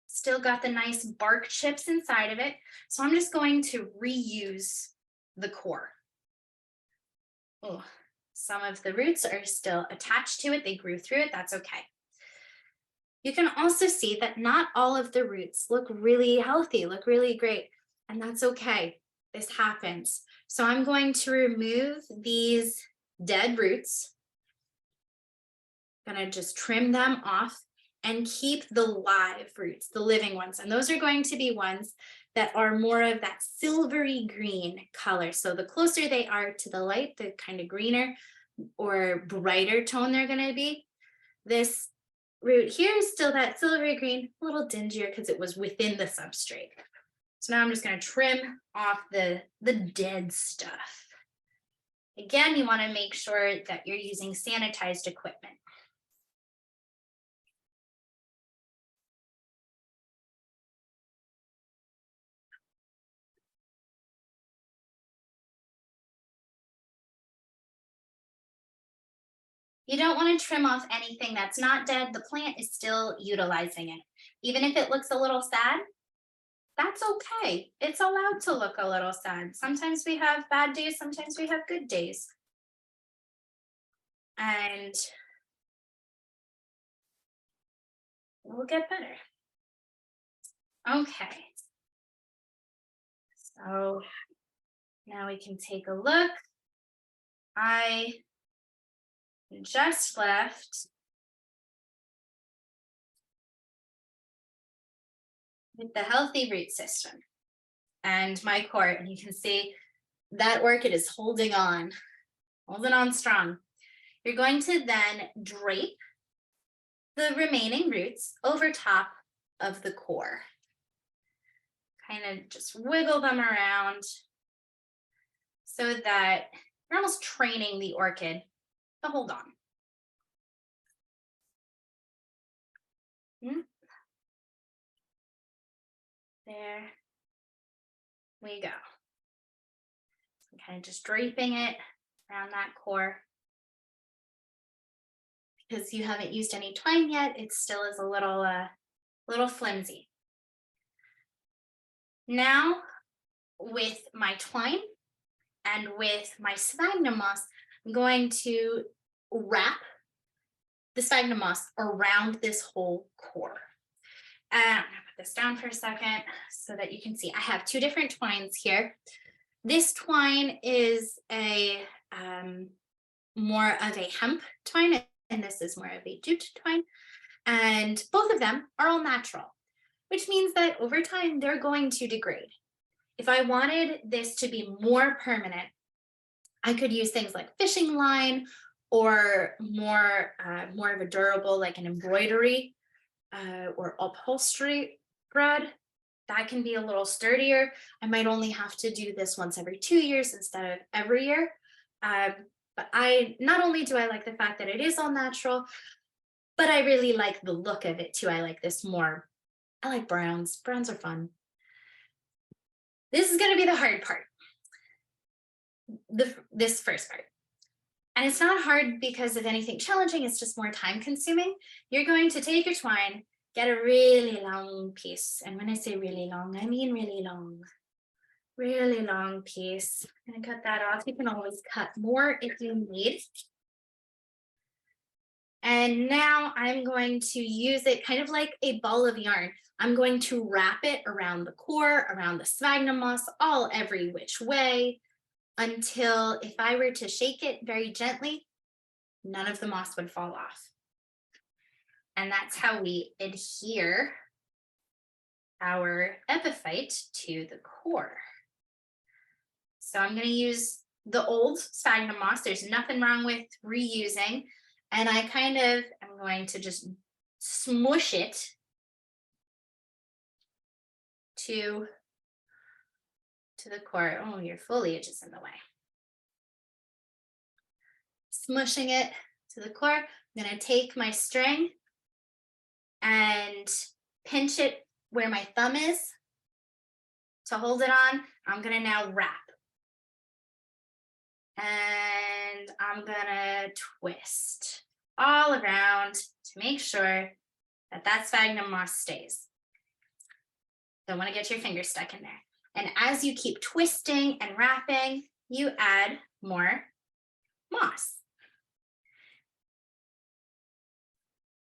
Still got the nice bark chips inside of it. So I'm just going to reuse the core. Oh, some of the roots are still attached to it. They grew through it. That's okay. You can also see that not all of the roots look really healthy, look really great, and that's okay. This happens. So I'm going to remove these dead roots. I'm going to just trim them off and keep the live roots, the living ones. And those are going to be ones that are more of that silvery green color. So the closer they are to the light, the kind of greener or brighter tone they're going to be. This root here is still that silvery green, a little dingier because it was within the substrate. So now I'm just going to trim off the dead stuff. Again, you want to make sure that you're using sanitized equipment. You don't want to trim off anything that's not dead. The plant is still utilizing it. Even if it looks a little sad, that's okay. It's allowed to look a little sad. Sometimes we have bad days, sometimes we have good days. And we'll get better. Okay. So now we can take a look. I just left with the healthy root system and my core, and you can see that orchid is holding on strong. You're going to then drape the remaining roots over top of the core. Kind of just wiggle them around so that you're almost training the orchid to hold on. There we go. So kind of just draping it around that core. Because you haven't used any twine yet, it still is a little flimsy. Now, with my twine and with my sphagnum moss, I'm going to wrap the sphagnum moss around this whole core. And I'm gonna put this down for a second so that you can see. I have two different twines here. This twine is a more of a hemp twine, and this is more of a jute twine. And both of them are all natural, which means that over time they're going to degrade. If I wanted this to be more permanent, I could use things like fishing line or more of a durable, like an embroidery or upholstery thread. That can be a little sturdier. I might only have to do this once every 2 years instead of every year. But not only do I like the fact that it is all natural, but I really like the look of it too. I like this more. I like browns. Browns are fun. This is going to be the hard part. This first part. And it's not hard because of anything challenging. It's just more time consuming. You're going to take your twine, get a really long piece. And when I say really long, I mean really long. Really long piece. I'm going to cut that off. You can always cut more if you need. And now I'm going to use it kind of like a ball of yarn. I'm going to wrap it around the core, around the sphagnum moss, all every which way, until if I were to shake it very gently, none of the moss would fall off. And that's how we adhere our epiphyte to the core. So I'm going to use the old sphagnum moss. There's nothing wrong with reusing. And I kind of am going to just smush it to the core. Oh, your foliage is in the way. Smushing it to the core. I'm going to take my string and pinch it where my thumb is to hold it on. I'm going to now wrap. And I'm going to twist all around to make sure that that sphagnum moss stays. Don't want to get your finger stuck in there. And as you keep twisting and wrapping, you add more moss.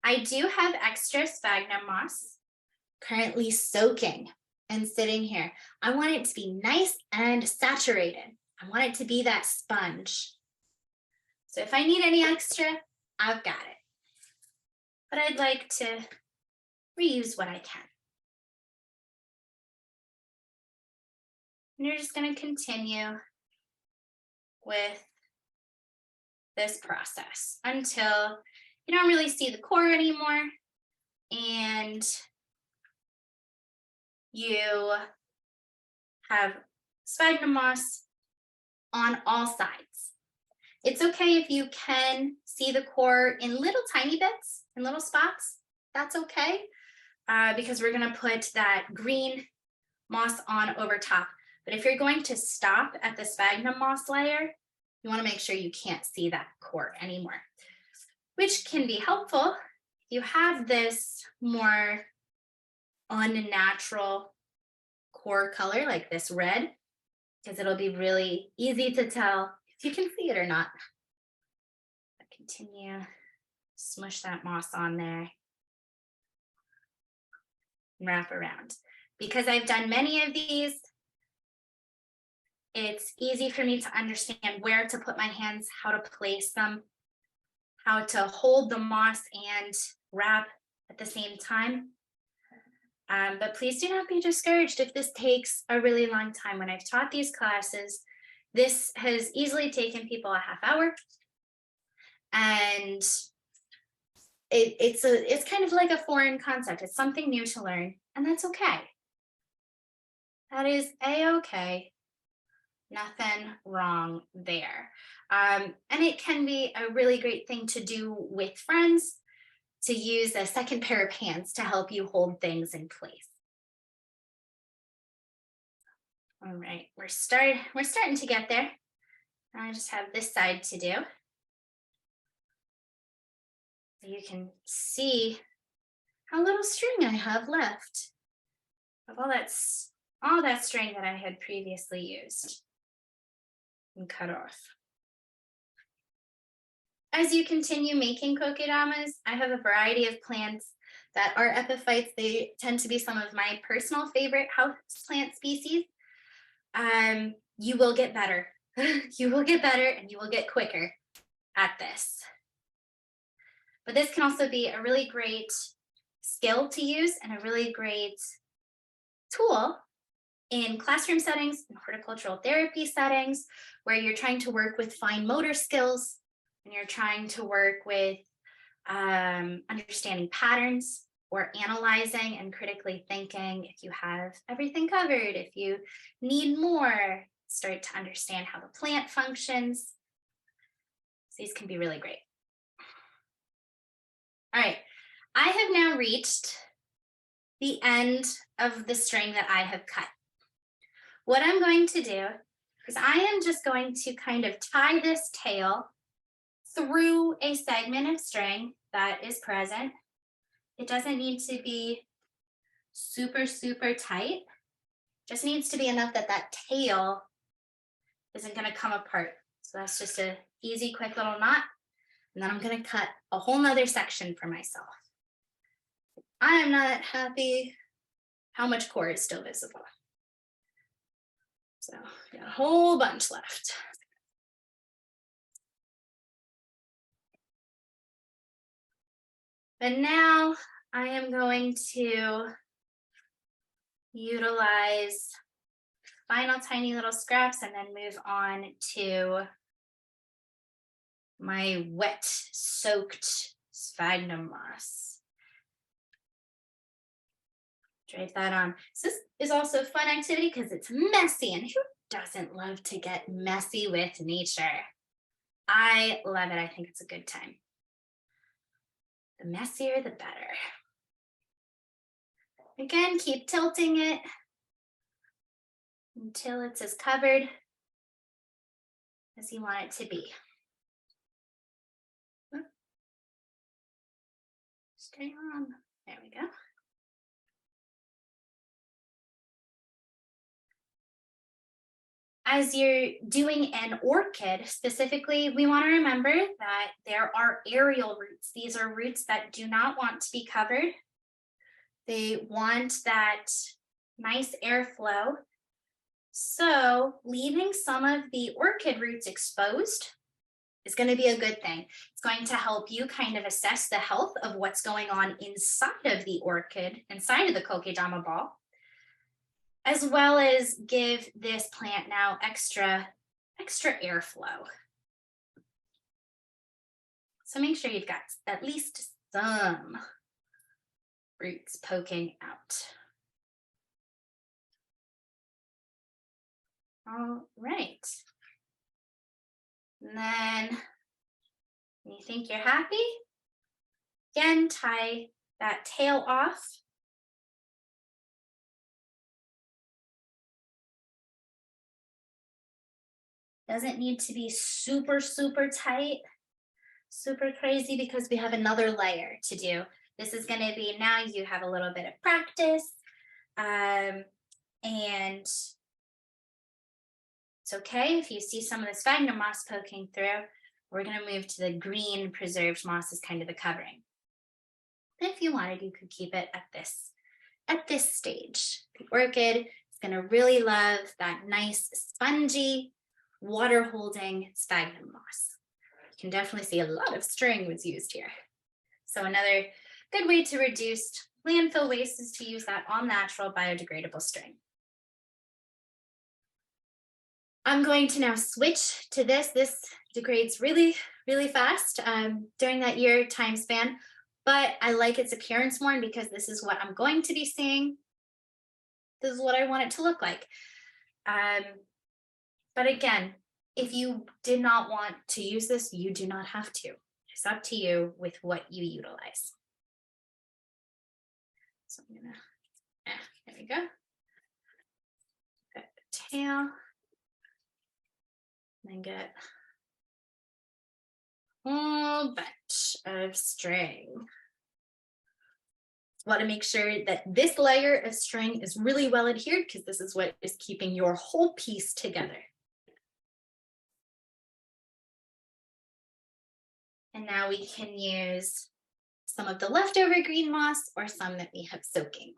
I do have extra sphagnum moss currently soaking and sitting here. I want it to be nice and saturated. I want it to be that sponge. So if I need any extra, I've got it. But I'd like to reuse what I can. And you're just going to continue with this process until you don't really see the core anymore and you have sphagnum moss on all sides. It's okay if you can see the core in little tiny bits, in little spots. That's okay, because we're going to put that green moss on over top. But if you're going to stop at the sphagnum moss layer, you want to make sure you can't see that core anymore, which can be helpful. You have this more unnatural core color like this red, because it'll be really easy to tell if you can see it or not. Continue, smush that moss on there, and wrap around. Because I've done many of these, it's easy for me to understand where to put my hands, how to place them, how to hold the moss and wrap at the same time. But please do not be discouraged if this takes a really long time. When I've taught these classes, this has easily taken people a half hour. And it's kind of like a foreign concept. It's something new to learn, and that's okay. That is a-okay. Nothing wrong there. And it can be a really great thing to do with friends, to use a second pair of hands to help you hold things in place. All right, we're starting to get there. I just have this side to do. You can see how little string I have left of all that string that I had previously used and cut off. As you continue making kokedamas, I have a variety of plants that are epiphytes. They tend to be some of my personal favorite houseplant species. You will get better. You will get better and you will get quicker at this. But this can also be a really great skill to use and a really great tool in classroom settings, in horticultural therapy settings, where you're trying to work with fine motor skills and you're trying to work with understanding patterns or analyzing and critically thinking if you have everything covered, if you need more, start to understand how the plant functions. So these can be really great. All right, I have now reached the end of the string that I have cut. What I'm going to do is I am just going to kind of tie this tail through a segment of string that is present. It doesn't need to be super, super tight. Just needs to be enough that that tail isn't going to come apart. So that's just an easy, quick little knot. And then I'm going to cut a whole nother section for myself. I am not happy how much core is still visible. So got a whole bunch left. But now I am going to utilize final tiny little scraps and then move on to my wet soaked sphagnum moss. Drape that on. So this is also a fun activity because it's messy, and who doesn't love to get messy with nature? I love it. I think it's a good time. The messier, the better. Again, keep tilting it until it's as covered as you want it to be. Stay on. There we go. As you're doing an orchid specifically, we want to remember that there are aerial roots. These are roots that do not want to be covered. They want that nice airflow. So leaving some of the orchid roots exposed is going to be a good thing. It's going to help you kind of assess the health of what's going on inside of the orchid, inside of the kokedama ball, as well as give this plant now extra airflow. So make sure you've got at least some roots poking out. All right. And then when you think you're happy, again, tie that tail off. Doesn't need to be super, super tight, super crazy, because we have another layer to do. This is going to be, now you have a little bit of practice, and it's okay if you see some of the sphagnum moss poking through. We're going to move to the green preserved moss as kind of the covering. If you wanted, you could keep it at this stage. The orchid is going to really love that nice spongy water holding sphagnum moss. You can definitely see a lot of string was used here. So another good way to reduce landfill waste is to use that all natural biodegradable string. I'm going to now switch to this. This degrades really, really fast during that year time span, but I like its appearance more because this is what I'm going to be seeing. This is what I want it to look like. But again, if you did not want to use this, you do not have to. It's up to you with what you utilize. So I'm gonna, there we go. Got the tail. And get a whole bunch of string. Want to make sure that this layer of string is really well adhered, because this is what is keeping your whole piece together. And now we can use some of the leftover green moss or some that we have soaking.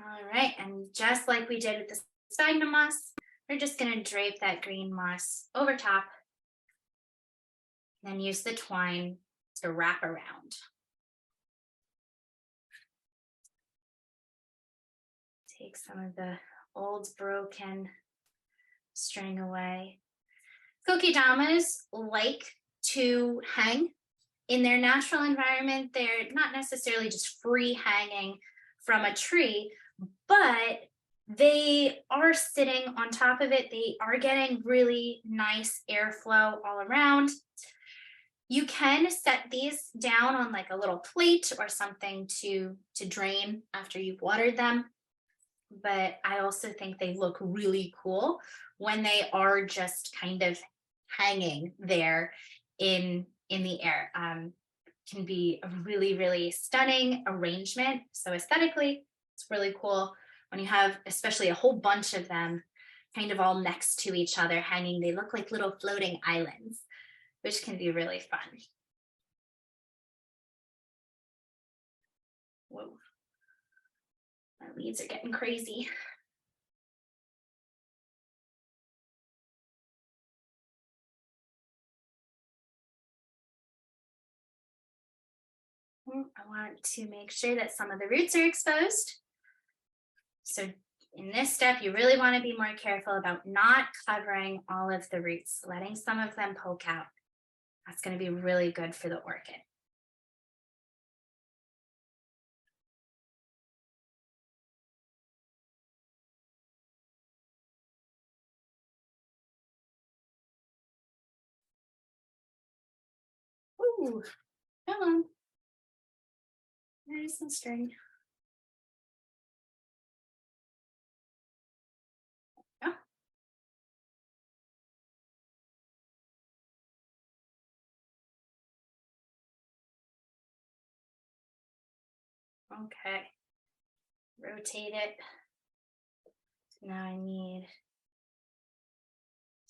All right, and just like we did with the sphagnum moss, we're just going to drape that green moss over top, and then use the twine to wrap around. Take some of the old broken string away. Kokedamas like to hang in their natural environment. They're not necessarily just free hanging from a tree, but they are sitting on top of it. They are getting really nice airflow all around. You can set these down on like a little plate or something to drain after you've watered them. But I also think they look really cool when they are just kind of hanging there in the air. Can be a really, really stunning arrangement. So aesthetically, it's really cool when you have especially a whole bunch of them kind of all next to each other hanging. They look like little floating islands, which can be really fun. Whoa, my leaves are getting crazy. I want to make sure that some of the roots are exposed. So in this step, you really want to be more careful about not covering all of the roots, letting some of them poke out. That's going to be really good for the orchid. Ooh, come on. There's some string. Oh. Okay. Rotate it. Now I need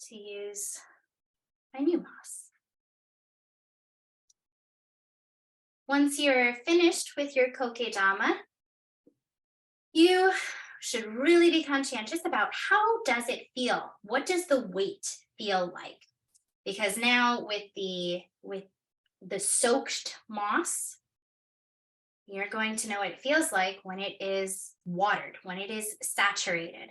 to use my new moss. Once you're finished with your kokedama, you should really be conscientious about how does it feel? What does the weight feel like? Because now with the soaked moss, you're going to know what it feels like when it is watered, when it is saturated.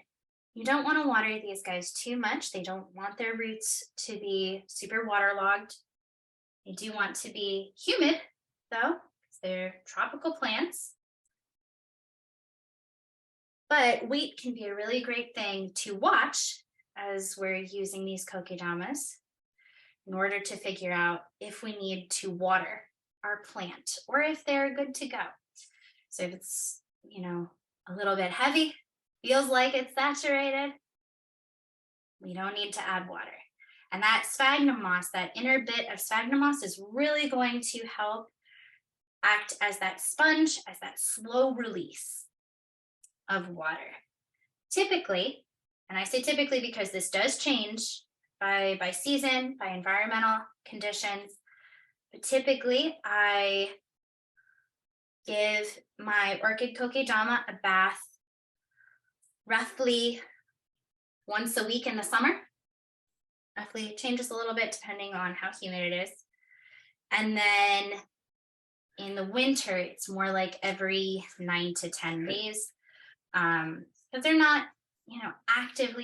You don't want to water these guys too much. They don't want their roots to be super waterlogged. They do want to be humid, though, because they're tropical plants. But weight can be a really great thing to watch as we're using these kokedamas in order to figure out if we need to water our plant or if they're good to go. So if it's, a little bit heavy, feels like it's saturated, we don't need to add water. And that sphagnum moss, that inner bit of sphagnum moss is really going to help act as that sponge, as that slow release of water. Typically, and I say typically because this does change by season, by environmental conditions, but typically I give my orchid kokedama a bath roughly once a week in the summer. Roughly changes a little bit depending on how humid it is. And then in the winter, it's more like every 9 to 10 days. Because they're not,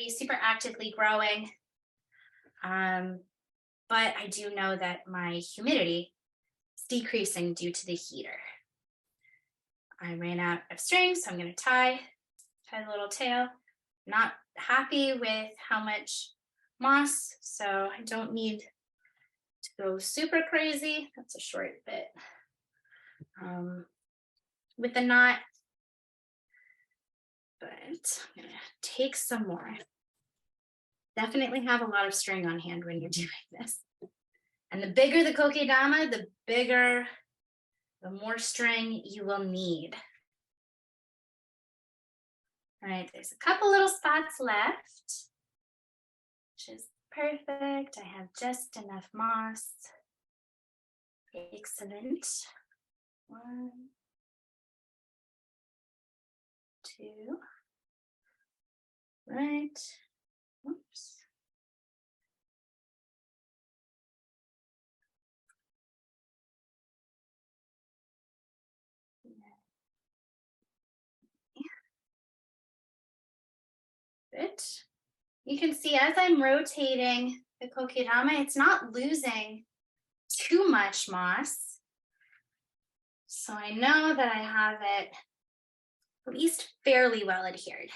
super actively growing. But I do know that my humidity is decreasing due to the heater. I ran out of string, so I'm going to tie the little tail. Not happy with how much moss, so I don't need to go super crazy. That's a short bit. With the knot, but I'm going to take some more. Definitely have a lot of string on hand when you're doing this. And the bigger the kokedama, the more string you will need. All right, there's a couple little spots left, which is perfect. I have just enough moss. Excellent. 1, 2. Right. Oops. Good. You can see as I'm rotating the kokedama, it's not losing too much moss. So I know that I have it at least fairly well adhered.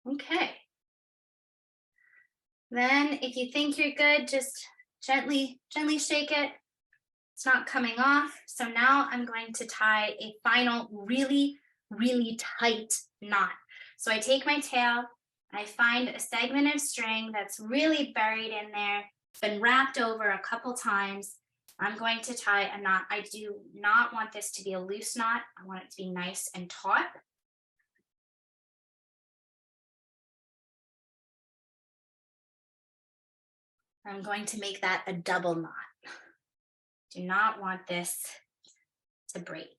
Okay. Then if you think you're good, just gently shake it. It's not coming off. So now I'm going to tie a final really, really tight knot. So I take my tail, I find a segment of string that's really buried in there, been wrapped over a couple times. I'm going to tie a knot. I do not want this to be a loose knot. I want it to be nice and taut. I'm going to make that a double knot. Do not want this to break.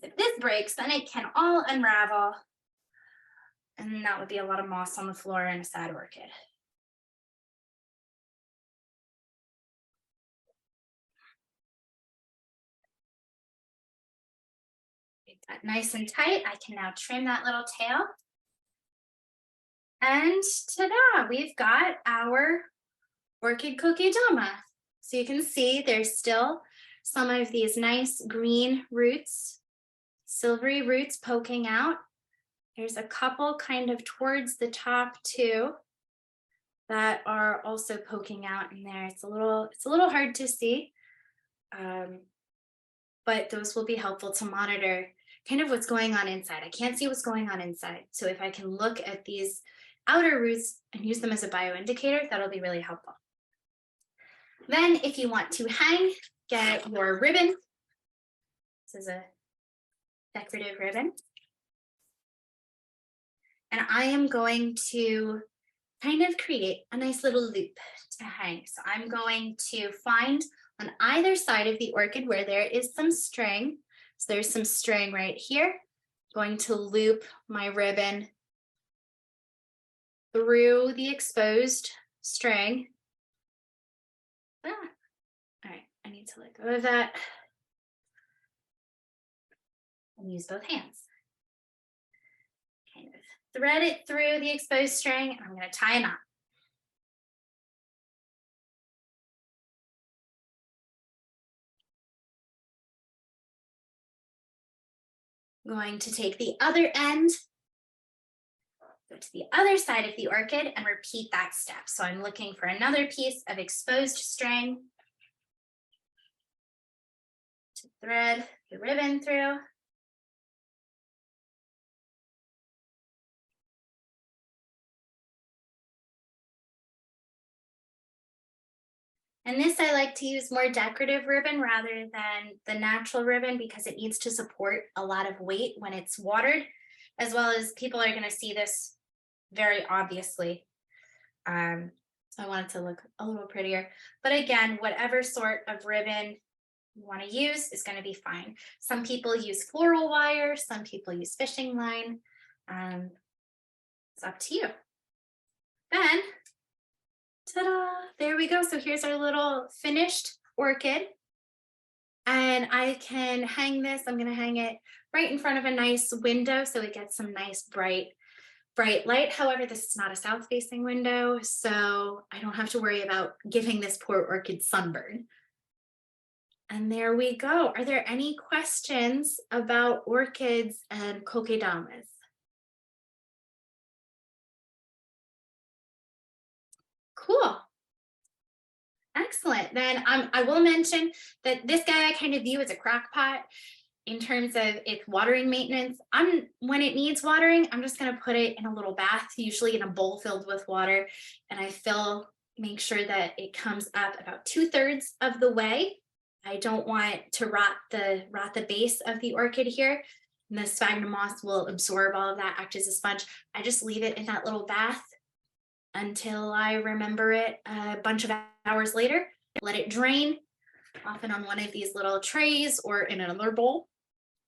If this breaks, then it can all unravel, and that would be a lot of moss on the floor and a sad orchid. That nice and tight. I can now trim that little tail. And ta-da, we've got our orchid kokedama. So you can see there's still some of these nice green roots, silvery roots poking out. There's a couple kind of towards the top too that are also poking out in there. It's a little hard to see, but those will be helpful to monitor kind of what's going on inside. I can't see what's going on inside. So if I can look at these outer roots and use them as a bioindicator, that'll be really helpful. Then if you want to hang, get your ribbon. This is a decorative ribbon. And I am going to kind of create a nice little loop to hang. So I'm going to find on either side of the orchid where there is some string. So there's some string right here. I'm going to loop my ribbon through the exposed string. All right, I need to let go of that and use both hands. Kind of thread it through the exposed string, and I'm going to tie a knot. I'm going to take the other end, go to the other side of the orchid, and repeat that step. So I'm looking for another piece of exposed string to thread the ribbon through. And this I like to use more decorative ribbon rather than the natural ribbon because it needs to support a lot of weight when it's watered, as well as people are going to see this very obviously. So I want it to look a little prettier. But again, whatever sort of ribbon you want to use is going to be fine. Some people use floral wire, some people use fishing line. It's up to you. Then ta-da, there we go. So here's our little finished orchid. And I can hang this, I'm gonna hang it right in front of a nice window so it gets some nice bright light. However, this is not a south-facing window, so I don't have to worry about giving this poor orchid sunburn. And there we go. Are there any questions about orchids and kokedamas? Cool. Excellent. Then I will mention that this guy I kind of view as a crock pot in terms of its watering maintenance. When it needs watering, I'm just going to put it in a little bath, usually in a bowl filled with water, and I make sure that it comes up about 2/3 of the way. I don't want to rot the base of the orchid here. And the sphagnum moss will absorb all of that, act as a sponge. I just leave it in that little bath until I remember it a bunch of hours later. Let it drain, often on one of these little trays or in another bowl,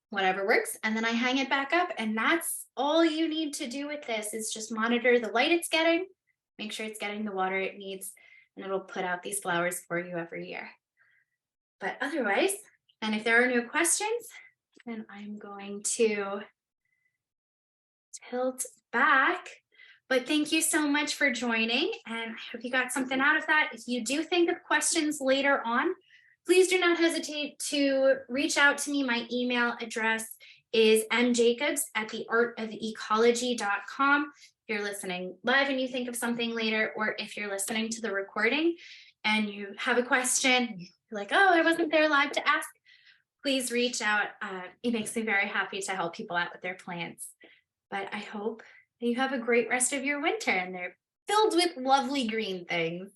whatever works. And then I hang it back up, and that's all you need to do with this is just monitor the light it's getting, make sure it's getting the water it needs, and it'll put out these flowers for you every year. But otherwise, and if there are no questions, then I'm going to tilt back. But thank you so much for joining, and I hope you got something out of that. If you do think of questions later on, please do not hesitate to reach out to me. My email address is mjacobs@theartofecology.com. If you're listening live and you think of something later, or if you're listening to the recording and you have a question, you're like, oh, I wasn't there live to ask, please reach out. It makes me very happy to help people out with their plants. But I hope that you have a great rest of your winter and they're filled with lovely green things.